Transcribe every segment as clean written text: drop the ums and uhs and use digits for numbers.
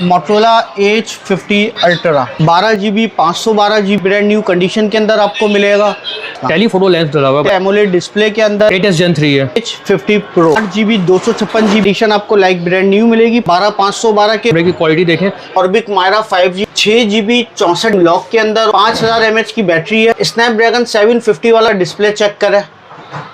Motorola H50 ultra 12GB 512GB brand new condition के अंदर आपको मिलेगा। टेलीफोटो लेंस डला हुआ है, एमोलेड डिस्प्ले के अंदर 8S Gen 3 है। H50 Pro 8GB 256GB edition आपको लाइक ब्रांड न्यू मिलेगी। 12512 के की क्वालिटी देखें, ऑर्बिक मायरा 5G 6GB 64 लॉक के अंदर 5000 mAh की बैटरी है। स्नैपड्रैगन 750 वाला डिस्प्ले चेक करें,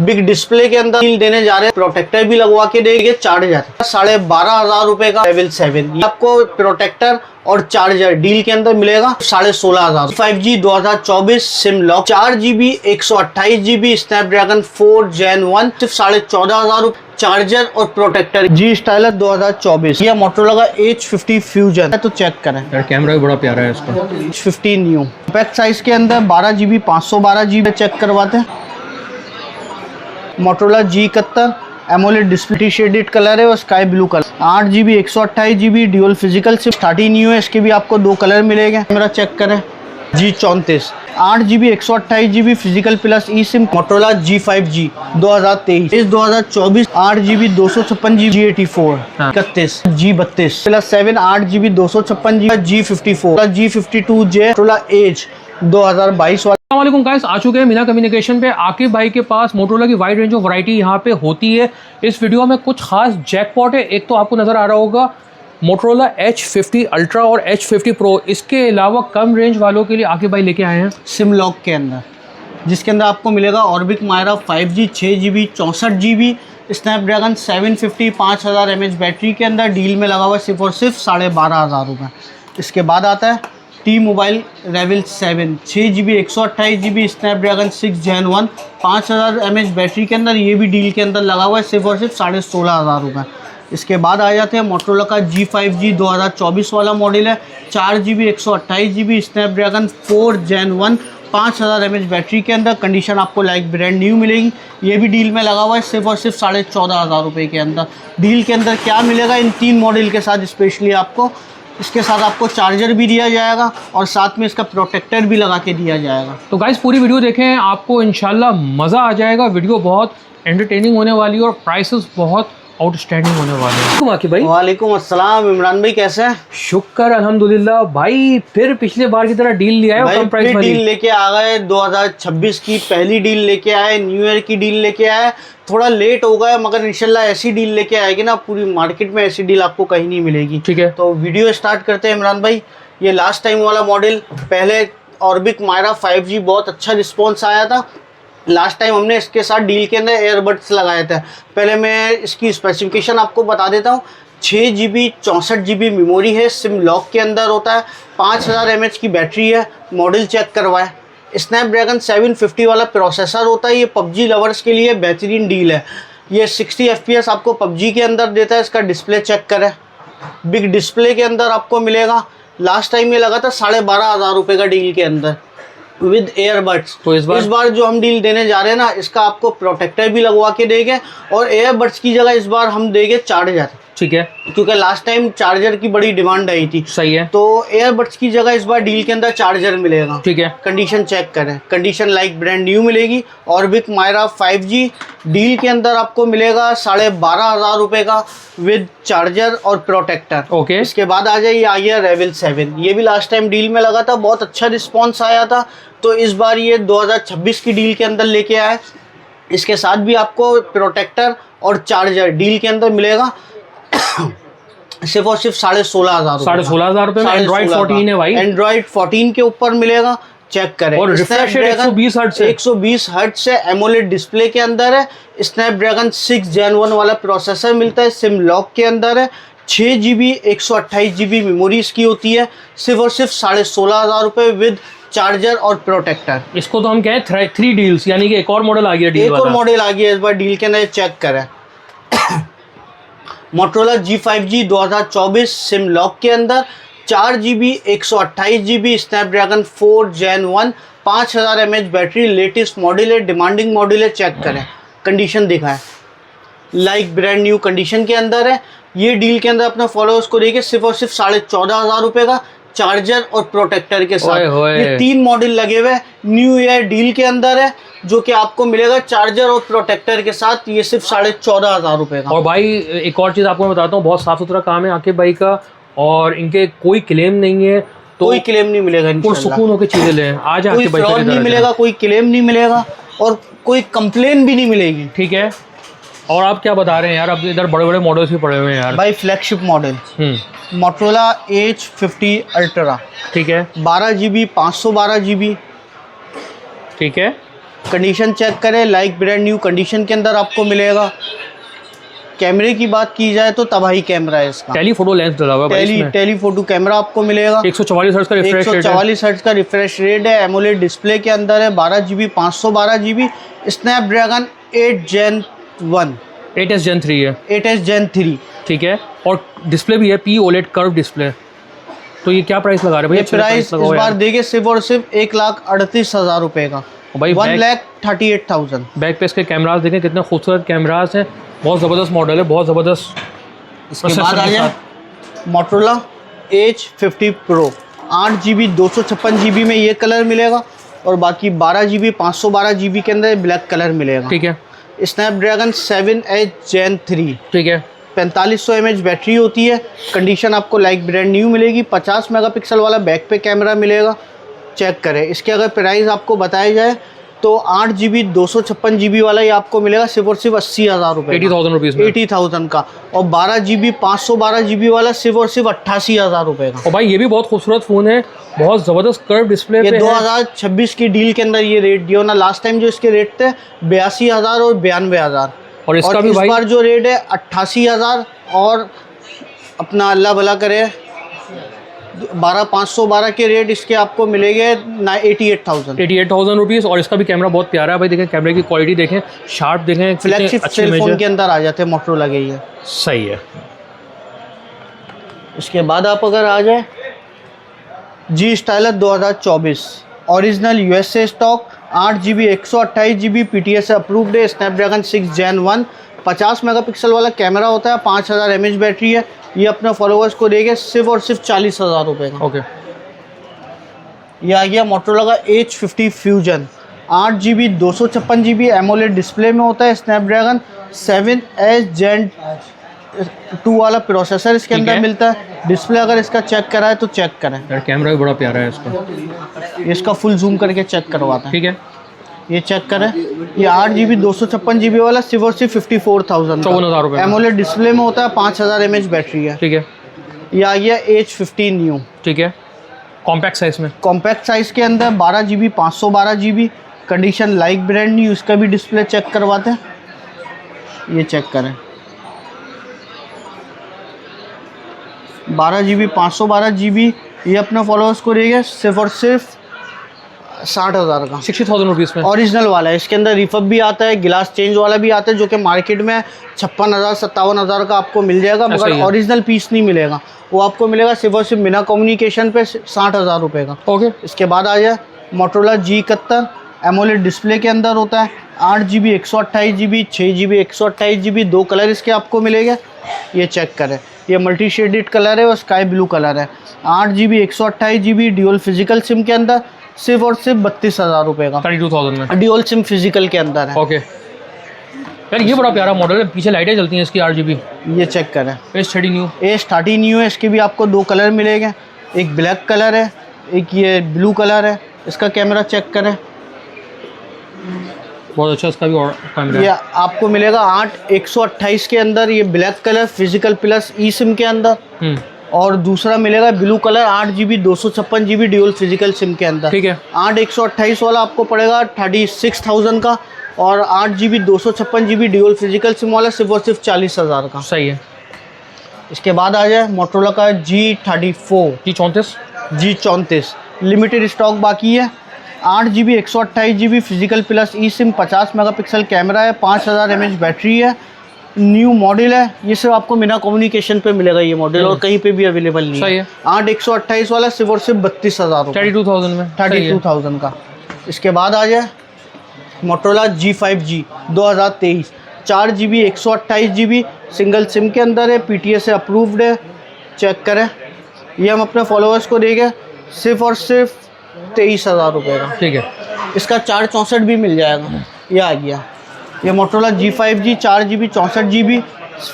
बिग डिस्प्ले के अंदर देने जा रहे हैं। प्रोटेक्टर भी लगवा के देंगे। चार्जर 12,500 रुपए का लेवल 7 आपको प्रोटेक्टर और चार्जर डील के अंदर मिलेगा 16,500। 5G 2024 SIM lock 4GB 128GB Snapdragon 4 Gen 1 सिर्फ 14,500 चार्जर और प्रोटेक्टर। जी स्टाइलर 2024 यह मोटरोला का H50 फ्यूजन है, तो चेक करें यार कैमरा भी बड़ा प्यारा है इसका। H50 न्यू पैक साइज के अंदर 12GB 512GB चेक करवाते हैं। Motorola G71 AMOLED display shaded colour है और sky blue colour 8GB 128GB dual physical सिर्फ 30 न्यू है। इसके भी आपको 2 कलर मिलेंगे। कैमरा चेक करें। G34 8GB 128GB physical plus e sim Motorola G5G 2023 इस 2024 8GB 256GB G84 31 G32 plus 7 8GB 256GB G54 G52J Motorola as 2022 अस्सलामुअलैकुम guys, आ चुके हैं मीना कम्युनिकेशन पे। आकिब भाई के पास मोटरोला की वाइड रेंज ऑफ वैरायटी यहाँ पे होती है। इस वीडियो में कुछ खास जैकपॉट है। एक तो आपको नज़र आ रहा होगा मोटरोला H50 अल्ट्रा और H50 प्रो। इसके अलावा कम रेंज वालों के लिए आकिब भाई लेके आए हैं सिम लॉक के अंदर, जिसके अंदर आपको मिलेगा Orbic Myra 5G 6GB 64GB Snapdragon 750 5000 mAh battery के अंदर डील में लगा हुआ सिर्फ और सिर्फ 12,500 रुपये। इसके बाद आता है T mobile Revvl 7 6GB 128GB Snapdragon 6 Gen 1 5000 mAh battery के अंदर, ये भी डील के अंदर लगा हुआ है सिर्फ और सिर्फ 16,500 रुपये। इसके बाद आ जाते हैं मोटरोला का G5G 2024 वाला मॉडल है 4GB 128GB Snapdragon 4 Gen 1 5000 mAh battery के अंदर। कंडीशन आपको लाइक ब्रांड न्यू मिलेगी। ये भी डील में लगा हुआ है सिर्फ और सिर्फ 14,500 रुपये के अंदर। डील के अंदर क्या मिलेगा इन 3 मॉडल के साथ स्पेशली आपको, इसके साथ आपको चार्जर भी दिया जाएगा और साथ में इसका प्रोटेक्टर भी लगा के दिया जाएगा। तो गाइस पूरी वीडियो देखें, आपको इंशाल्लाह मज़ा आ जाएगा। वीडियो बहुत एंटरटेनिंग होने वाली है और प्राइसेस बहुत आउटस्टैंडिंग होने वाले हैं। आकिब भाई वालेकुम अस्सलाम। इमरान भाई कैसे हैं? शुक्र अल्हम्दुलिल्लाह भाई। फिर पिछले बार की तरह डील लिया है, कम प्राइस वाली डील लेके आ गए। 2026 की पहली डील लेके आए, न्यू ईयर की डील लेके आए। थोड़ा लेट हो गया मगर इंशाल्लाह ऐसी डील लेके आएगी ना, पूरी मार्केट में ऐसी डील आपको कहीं नहीं मिलेगी। ठीक है, तो वीडियो स्टार्ट करते हैं इमरान भाई। ये लास्ट टाइम वाला मॉडल, पहले ऑर्बिक मायरा 5G बहुत अच्छा रिस्पॉन्स आया था। लास्ट टाइम हमने इसके साथ डील के अंदर एयरबड्स लगाए थे। पहले मैं इसकी स्पेसिफिकेशन आपको बता देता हूँ। 6GB 64GB मेमोरी है, सिम लॉक के अंदर होता है, 5000 mAh की बैटरी है। मॉडल चेक करवाए। स्नैपड्रैगन 750 वाला प्रोसेसर होता है। ये पबजी लवर्स के लिए बेहतरीन डील है। ये 60 FPS आपको पबजी के अंदर देता है। इसका डिस्प्ले चेक करें, बिग डिस्प्ले के अंदर आपको मिलेगा। लास्ट टाइम ये लगा था 12,500 रुपये का डील के अंदर विद एयरबड्स। तो इस बार जो हम डील देने जा रहे हैं ना, इसका आपको प्रोटेक्टर भी लगवा के देंगे और एयरबड्स की जगह इस बार हम देंगे चार्जर। ठीक है, क्योंकि लास्ट टाइम चार्जर की बड़ी डिमांड आई थी। सही है, तो एयरबड्स की जगह इस बार डील के अंदर चार्जर मिलेगा। ठीक है, कंडीशन चेक करें, कंडीशन लाइक ब्रांड न्यू मिलेगी। ऑर्बिक मायरा 5G डील के अंदर आपको मिलेगा 12,500 रुपये का विद चार्जर और प्रोटेक्टर। ओके। इसके बाद आ गया रेवल 7। ये भी लास्ट टाइम डील में लगा था, बहुत अच्छा रिस्पॉन्स आया था। तो इस बार ये 2026 की डील के अंदर लेके आए। इसके साथ भी आपको प्रोटेक्टर और चार्जर डील के अंदर मिलेगा सिर्फ और सिर्फ 16,500 रुपये में। एंड्रॉइड 14 है भाई, एंड्रॉइड 14 के ऊपर मिलेगा। चेक करें। और रिफ्रेश रेट 120 हर्ट्ज से 120 हर्ट्ज से एमोलेड डिस्प्ले के अंदर है। स्नैपड्रैगन 6 Gen 1 वाला प्रोसेसर मिलता है, सिम लॉक के अंदर है। 6GB 128GB मेमोरी इसकी होती है। सिर्फ और सिर्फ 16,500 रुपये विद चार्जर और प्रोटेक्टर। इसको तो हम कहें 3 डील्स, यानी कि एक और मॉडल आ गया डील वाला। एक और मॉडल आ गया इस बार डील के अंदर। चेक करें मोटरोला G5G 2024 सिम लॉक के अंदर 4GB 128GB Snapdragon 4 Gen 1 5000 mAh battery. Latest model है, डिमांडिंग मॉडल है। चेक करें, कंडीशन दिखाएं, लाइक ब्रांड न्यू कंडीशन के अंदर है। ये डील के अंदर अपने फॉलोअर्स को देखिए सिर्फ और सिर्फ 14,500 रुपये का चार्जर और प्रोटेक्टर के साथ। ये 3 मॉडल लगे हुए न्यू ईयर डील के अंदर है, जो कि आपको मिलेगा चार्जर और प्रोटेक्टर के साथ। ये सिर्फ 14,500 रुपये का। और भाई एक और चीज़ आपको मैं बताता हूँ, बहुत साफ सुथरा काम है आकिब भाई का। और इनके कोई क्लेम नहीं है, तो कोई क्लेम नहीं मिलेगा और इंशाल्लाह। सुकून होकर चीज़ें लें। आज कोई फ्रॉड नहीं मिलेगा, कोई क्लेम नहीं मिलेगा और कोई कंप्लेन भी नहीं मिलेगी। ठीक है। और आप क्या बता रहे हैं यार, अब इधर बड़े बड़े मॉडल्स भी पड़े हुए हैं यार। भाई flagship model Motorola H50 ultra, ठीक है 12 GB 512 GB। ठीक है। कंडीशन चेक करें, लाइक ब्रांड न्यू कंडीशन के अंदर आपको मिलेगा। कैमरे की बात की जाए तो तबाही कैमरा है इसका, टेलीफोटो लेंस डला हुआ है भाई इसमें। टेलीफोटो कैमरा आपको मिलेगा। 144 हर्ट्ज का रिफ्रेश रेट है। 144 हर्ट्ज का रिफ्रेश रेट है। एमोलेड डिस्प्ले के अंदर है। 12 GB 512 GB। Snapdragon 8 Gen 1 8S Gen 3 है। 8S Gen 3। ठीक है। और डिस्प्ले भी है P OLED कर्व डिस्प्ले। तो ये क्या प्राइस लगा रहे हैं ये भाई? प्राइस इस बार देंगे सिर्फ और सिर्फ 1,38,000 रुपए का, भाई 1,38,000। बैक पे इसके कैमरास देखें, कितने खूबसूरत कैमरास हैं। बहुत ज़बरदस्त मॉडल है, बहुत ज़बरदस्त। इसके बाद आ जाए Motorola H50 Pro 8 GB 256 GB में ये कलर मिलेगा और बाकी 12 GB 512 GB के अंदर ब्लैक कलर मिलेगा। ठीक है। Snapdragon 7H Gen 3। ठीक है। 4500 mAh बैटरी होती है। कंडीशन आपको लाइक ब्रांड न्यू मिलेगी। 50 मेगापिक्सल वाला बैक पे कैमरा मिलेगा। चेक करें। इसके अगर प्राइस आपको बताया जाए तो 8 GB 256 GB वाला ये आपको मिलेगा सिर्फ और सिर्फ 80,000 रुपये, 80,000 रुपीज़ में। 80,000 का। और 12 GB 512 GB वाला सिर्फ और सिर्फ 88,000 रुपये का। और भाई ये भी बहुत खूबसूरत फ़ोन है, बहुत ज़बरदस्त कर्व डिस्प्ले ये पे 2026 की डील के अंदर ये रेट दिया ना। लास्ट टाइम जो इसके रेट थे 82,000 और 92,000, और इसका भी इस भाई बार जो रेट है 88,000 और अपना अल्लाह भला करे 12,512 के रेट इसके आपको मिलेंगे 88,000 रुपीज़। और इसका भी कैमरा बहुत प्यारा है भाई, देखें कैमरे की क्वालिटी देखें, शार्प देखें, फ्लैगशिप सेल फोन के अंदर आ जाते हैं मोटरोला के ये। सही है। इसके बाद आप अगर आ जाए G Stylus 2024 original USA stock 8 GB 128 GB PTS से अप्रूव्ड है। स्नैपड्रैगन 6 Gen 1 50 मेगापिक्सल वाला कैमरा होता है। 5000 mAh बैटरी है। ये अपने फॉलोअर्स को देंगे सिर्फ और सिर्फ 40,000 रुपये का। ओके। ये आ गया मोटरोला का H50 fusion 8 GB 256 GB AMOLED display में होता है। स्नैपड्रैगन 7S Gen 2 वाला प्रोसेसर इसके अंदर मिलता है। डिस्प्ले अगर इसका चेक कराए तो चेक करें यार कैमरा भी बड़ा प्यारा है इसका। इसका फुल जूम करके चेक करवाते हैं। ठीक है। ये चेक करें। ये 8 GB 256 GB वाला सिर्फ और सिर्फ 54,000 54,000 रुपये। एमोलेड डिस्प्ले में होता है। 5000 mAh बैटरी है। ठीक है। ये आ गया H50 न्यू। ठीक है। कॉम्पैक्ट साइज में, कॉम्पैक्ट साइज के अंदर 12 GB 512 GB। Condition like brand new. इसका भी डिस्प्ले चेक करवाते हैं। ये चेक करें 12 GB 512 GB। ये अपने फॉलोअर्स को देगा सिर्फ और सिर्फ 60,000 का, 60,000 रुपीज़ में। ओरिजिनल वाला है। इसके अंदर रिफअप भी आता है, गिलास चेंज वाला भी आता है, जो कि मार्केट में 56,000 57,000 का आपको मिल जाएगा, मगर ओरिजिनल पीस नहीं मिलेगा। वो आपको मिलेगा सिर्फ और सिर्फ बिना कम्युनिकेशन पे 60,000 रुपये का। ओके। इसके बाद आ जाए मोटरोला G71 एमोलेड डिस्प्ले के अंदर होता है। 8 GB 128 GB 6 GB 128 GB। 2 colour इसके आपको मिलेंगे। ये चेक करें। ये मल्टी शेडेड कलर है और स्काई ब्लू कलर है। 8 GB 128 GB dual physical SIM के अंदर सिर्फ और सिर्फ 32,000 रुपये का। 32,000 में ड्यूल सिम फिजिकल के अंदर है। ओके। यार ये बड़ा प्यारा मॉडल है, पीछे लाइटें चलती हैं इसकी 8 GB। ये चेक करें। S30 new. A30 न्यू है। इसके भी आपको 2 कलर मिलेंगे, एक ब्लैक कलर है, एक ये ब्लू कलर है। इसका कैमरा चेक करें। बहुत अच्छा इसका भी कैमरा ये है। आपको मिलेगा 8/128 के अंदर। ये black colour physical plus e sim के अंदर। और दूसरा मिलेगा blue colour 8 GB 256 GB dual physical SIM के अंदर। ठीक है। 8/128 वाला आपको पड़ेगा 36,000 का और 8 GB 256 GB dual physical SIM वाला सिर्फ और सिर्फ 40,000 का। सही है। इसके बाद आ जाए मोटरोला का G34 G34 लिमिटेड स्टॉक बाकी है। 8 GB 128 GB physical plus e SIM 50 megapixel camera है। 5000 mAh बैटरी है। न्यू मॉडल है। ये सिर्फ आपको बिना कम्युनिकेशन पे मिलेगा ये मॉडल, और कहीं पे भी अवेलेबल नहीं सही है। है। 8/128 वाला सिर्फ और सिर्फ 32,000 रुपये, 32,000 में। 32,000 का। इसके बाद आ जाए Motorola G5G 2023 4 GB 128 GB single SIM के अंदर है। PTS से अप्रूव्ड है। चेक करें। ये हम अपने फॉलोअर्स को देंगे सिर्फ और सिर्फ 23,000 रुपये का। ठीक है। इसका 464 भी मिल जाएगा। ये आ गया। ये Motorola G5G 4 GB 64 GB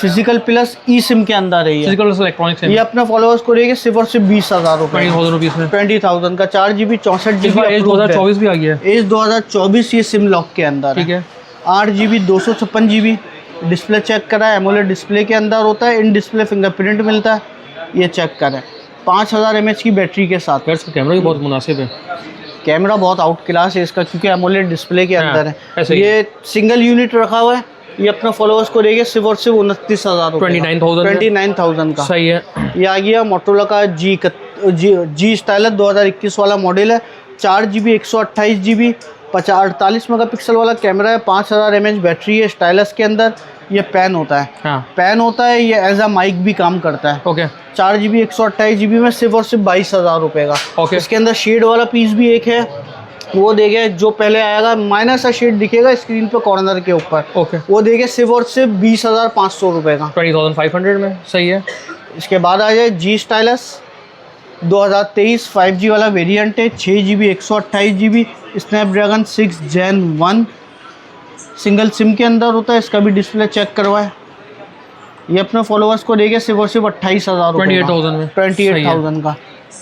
physical plus e sim के अंदर है ये। फिजिकल इलेक्ट्रॉनिक्स ये अपने फॉलोअर्स को रहेगा सिर्फ और सिर्फ 20,000 रुपये, 20,000 रुपीज़ में। 20,000 का 4GB 64GB। एज 2024 भी आ गया है। एज 2024 ये सिम लॉक के अंदर ठीक है। 8GB 256GB। डिस्प्ले चेक करा है, एमोलेड डिस्प्ले के अंदर होता है, इन डिस्प्ले फिंगरप्रिंट मिलता है, ये चेक करें। 5000 mAh की बैटरी के साथ। इसका कैमरा भी बहुत मुनासिब है। कैमरा बहुत आउट क्लास है इसका, क्योंकि एमोलेड डिस्प्ले के अंदर ऐसे है। ही। ये सिंगल यूनिट रखा हुआ है। ये अपने फॉलोअर्स को रहेगा सिर्फ और सिर्फ 29,000 रुपये, 29,000 का। सही है। ये आ गया मोटोरोला का जी स्टाइलस 2021 वाला मॉडल है। 4GB 128GB 48 मेगापिक्सल वाला कैमरा है, 5000 mAh बैटरी है। स्टाइलस के अंदर ये पैन होता है। हाँ। पैन होता है, ये एज अ माइक भी काम करता है। ओके। 4GB 128GB में सिर्फ और सिर्फ 22,000 रुपये का। ओके। इसके अंदर शेड वाला पीस भी एक है, वो देंगे जो पहले आएगा, माइनस सा शेड दिखेगा स्क्रीन पे कॉर्नर के ऊपर। ओके। वो देंगे सिर्फ और सिर्फ 20,500 रुपये का, 20,500 में। सही है। इसके बाद आ जाए जी स्टाइलस 2023 5G वाला वेरिएंट है। 6GB 128GB Snapdragon 6 Gen 1 single SIM के अंदर होता है। इसका भी डिस्प्ले चेक करवाए। ये अपने फॉलोअर्स को देंगे सिर्फ और सिर्फ 28,000 रुपये, 28,000 में। 28,000 का।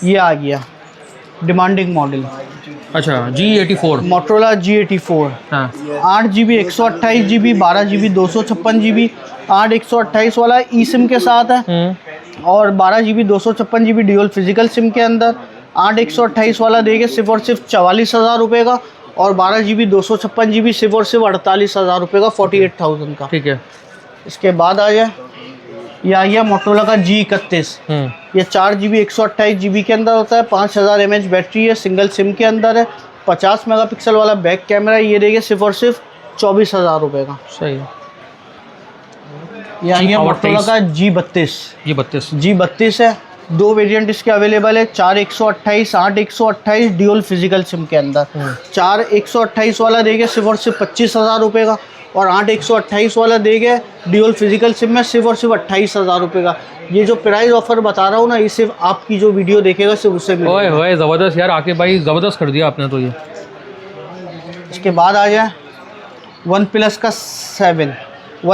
ये आ गया डिमांडिंग मॉडल। अच्छा, G84 मोटोरोला G84। हाँ। 8GB 128GB 12GB 256GB। 8 128 वाला ई सिम के साथ है, और 12GB 256GB dual physical SIM के अंदर। 8 128 वाला देंगे सिर्फ और सिर्फ 44,000 रुपये का, और 12GB 256GB सिर्फ और सिर्फ 48,000 रुपये का, 48,000 का। ठीक है। इसके बाद आ जाए, ये आ गया मोटोरोला का G31। ये 4GB 128GB के अंदर होता है, 5000 mAh बैटरी है, सिंगल सिम के अंदर है, 50 मेगापिक्सल वाला बैक कैमरा है। ये देंगे सिर्फ और सिर्फ 24,000 रुपये का। सही है। ये आ गया मोटोरोला का G32 है। 2 वेरिएंट इसके अवेलेबल है, 4 128 8 128 ड्यूल फिजिकल सिम के अंदर। 4 128 वाला देंगे सिर्फ और सिर्फ 25,000 रुपये का, और 8 128 वाला देंगे ड्यूल फिजिकल सिम में सिर्फ और सिर्फ 28,000 रुपये का। ये जो प्राइस ऑफर बता रहा हूँ ना, ये सिर्फ आपकी जो वीडियो देखेगा सिर्फ उससे मिलेगा। ओए होए ज़बरदस्त यार, आके भाई ज़बरदस्त कर दिया आपने तो ये। इसके बाद आ जाए one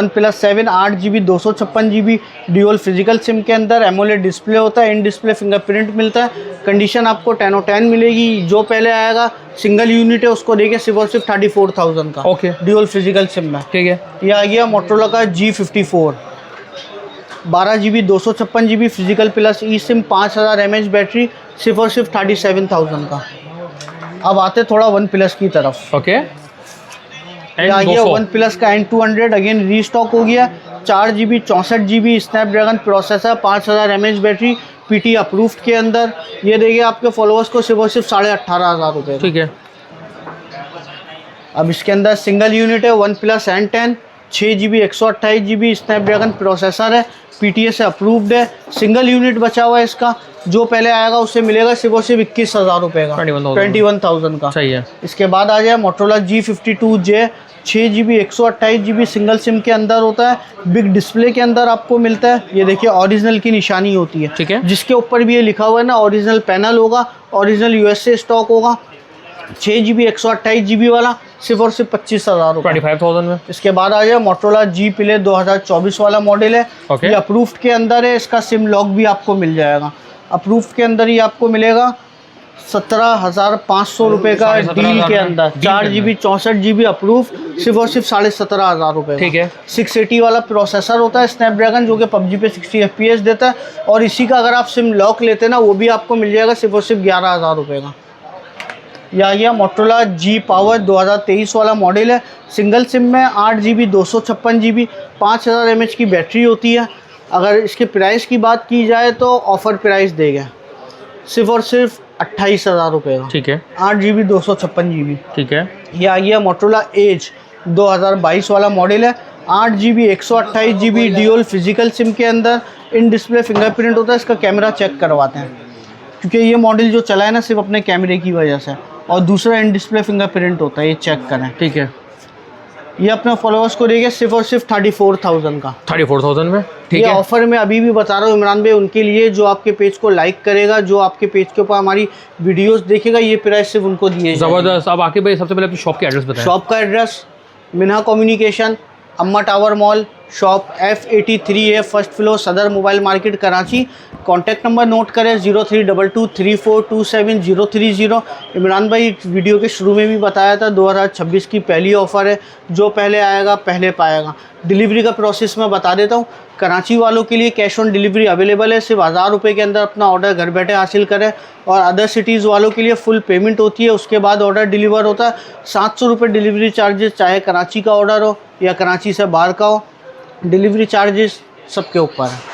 plus 7 8GB 256GB dual physical SIM के अंदर, एमोलेड डिस्प्ले होता है, इन डिस्प्ले फिंगरप्रिंट मिलता है। कंडीशन आपको 10 और 10 मिलेगी। जो पहले आएगा सिंगल यूनिट है, उसको देंगे सिर्फ और सिर्फ 34,000 का। ओके। ड्यूल फिजिकल सिम में। ठीक है। ये आ गया मोटोरोला का G54 12GB 256GB physical plus e sim, 5000 mAh battery, सिर्फ और सिर्फ 37,000 का। अब आते थोड़ा वन प्लस की तरफ। ओके। ये आ गया वन प्लस का N200, अगेन रीस्टॉक हो गया। 4GB 64GB Snapdragon processor, 5000 mAh battery, PT approved के अंदर। ये देंगे आपके फॉलोअर्स को सिर्फ और सिर्फ 18,500 रुपये। ठीक है। अब इसके अंदर सिंगल यूनिट है, one plus N10 6GB 128GB Snapdragon processor है, PTA से अप्रूव्ड है। सिंगल यूनिट बचा हुआ है इसका, जो पहले आएगा उससे मिलेगा सिर्फ और सिर्फ 21,000 रुपये का, 21,000 का। सही है। इसके बाद आ जाए Motorola G52J 6GB 128GB single SIM के अंदर होता है, बिग डिस्प्ले के अंदर आपको मिलता है। ये देखिए ओरिजिनल की निशानी होती है। ठीक है। जिसके ऊपर भी ये लिखा हुआ है ना, ओरिजिनल पैनल होगा, ओरिजिनल USA स्टॉक होगा। 6GB 128GB वाला सिर्फ और सिर्फ 25,000 रुपये, 25,000 में। इसके बाद आ जाए मोटोरोला G Play 2024 वाला मॉडल है। Okay. ये अप्रूव्ड के अंदर है, इसका सिम लॉक भी आपको मिल जाएगा। अप्रूव्ड के अंदर ही आपको मिलेगा 17,500 रुपये का, डील के अंदर। 4GB 64GB अप्रूव, सिर्फ और सिर्फ 17,500 रुपये। ठीक है। 680 वाला प्रोसेसर होता है स्नैपड्रैगन, जो कि PUBG पे 60 FPS देता है, और इसी का अगर आप सिम लॉक लेते हैं ना, वो भी आपको मिल जाएगा सिर्फ और सिर्फ 11,000 रुपये का। यह आ गया मोटोरोला G Power 2023 वाला मॉडल है। सिंगल सिम में 8GB 256GB 5000 mAh की बैटरी होती है। अगर इसके प्राइस की बात की जाए तो ऑफ़र प्राइस देगा सिर्फ और सिर्फ 28,000 रुपये का। ठीक है। 8GB 256GB। ठीक है। ये आ गया मोटोरोला एज 2022 वाला मॉडल है। 8GB 128GB dual physical SIM के अंदर, इन डिस्प्ले फिंगरप्रिंट होता है। इसका कैमरा चेक करवाते हैं, क्योंकि ये मॉडल जो चला है ना सिर्फ अपने कैमरे की वजह से, और दूसरा इन डिस्प्ले फिंगरप्रिंट होता है, ये चेक करें। ठीक है। ये अपने फॉलोअर्स को देगा सिर्फ और सिर्फ 34,000 का, 34,000 में। ठीक ये है। ऑफर में अभी भी बता रहा हूँ इमरान भाई, उनके लिए जो आपके पेज को लाइक करेगा, जो आपके पेज के ऊपर हमारी वीडियोस देखेगा, ये प्राइस सिर्फ उनको दिए। ज़बरदस्त। अब आके भाई सबसे पहले अपनी शॉप की एड्रेस बताएं। शॉप का एड्रेस मिन्हा कम्युनिकेशन, अम्मा टावर मॉल, शॉप F83 है, फर्स्ट फ्लोर, सदर mobile market, Karachi. Contact number note करें 032234273030। इमरान भाई वीडियो के शुरू में भी बताया था 2026 की पहली ऑफ़र है, जो पहले आएगा पहले पाएगा। डिलीवरी का प्रोसेस मैं बता देता हूँ। कराची वालों के लिए कैश ऑन डिलीवरी अवेलेबल है, सिर्फ 1000 रुपये के अंदर अपना ऑर्डर घर बैठे हासिल करें। और अदर सिटीज़ वालों के लिए फुल पेमेंट होती है, उसके बाद ऑर्डर डिलीवर होता है। 700 रुपये डिलीवरी चार्जेस, चाहे कराची का ऑर्डर हो या कराची से बाहर का हो, डिलीवरी चार्जेस सबके ऊपर है।